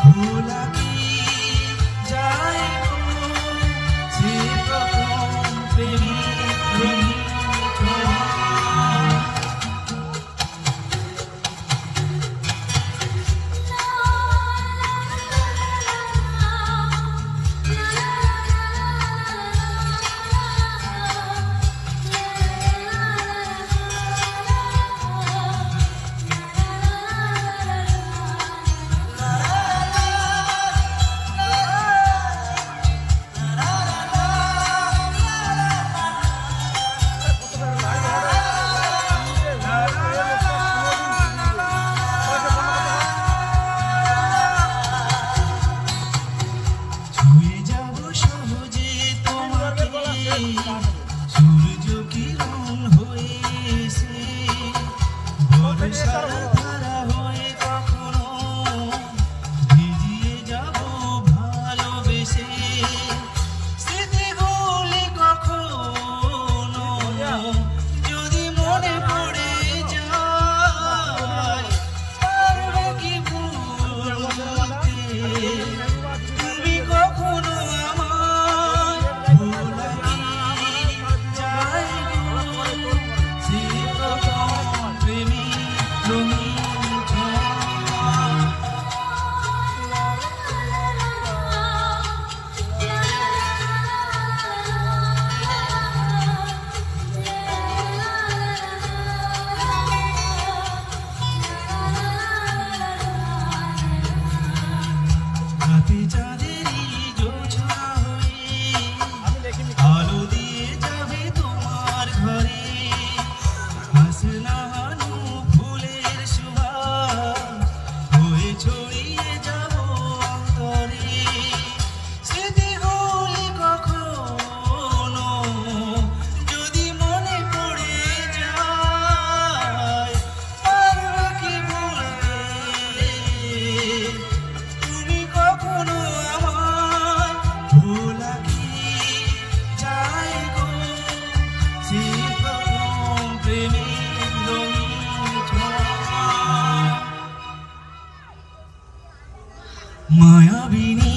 ভোলা কি যায় গো সে প্রথম প্রেমের রঙিন ছোঁয়া। সূর্য কিরণ হয়ে এসে বর্ষার ধারা হয়ে কখনো ভিজিয়ে যাব ভালোবেসে। স্মৃতিগুলি কখনো যদি মনে পড়ে যায় পারবে কি ভুলতে তুমি কখনো চাঁদেরই জোছনা হয়ে আলো দিয়ে যাবে তোমার ঘরে। হাসনাহানু ফুলের সুবাস হয়ে ছড়িয়ে যাব অন্তরে। স্মৃতিগুলি কখনো যদি মনে পড়ে যায় পারবে কি ভুলতে তুমি কখনো আমায়। ভোলা কি যায় গো সে প্রথম প্রেমের রঙিন ছোঁয়া। মায়াবিনী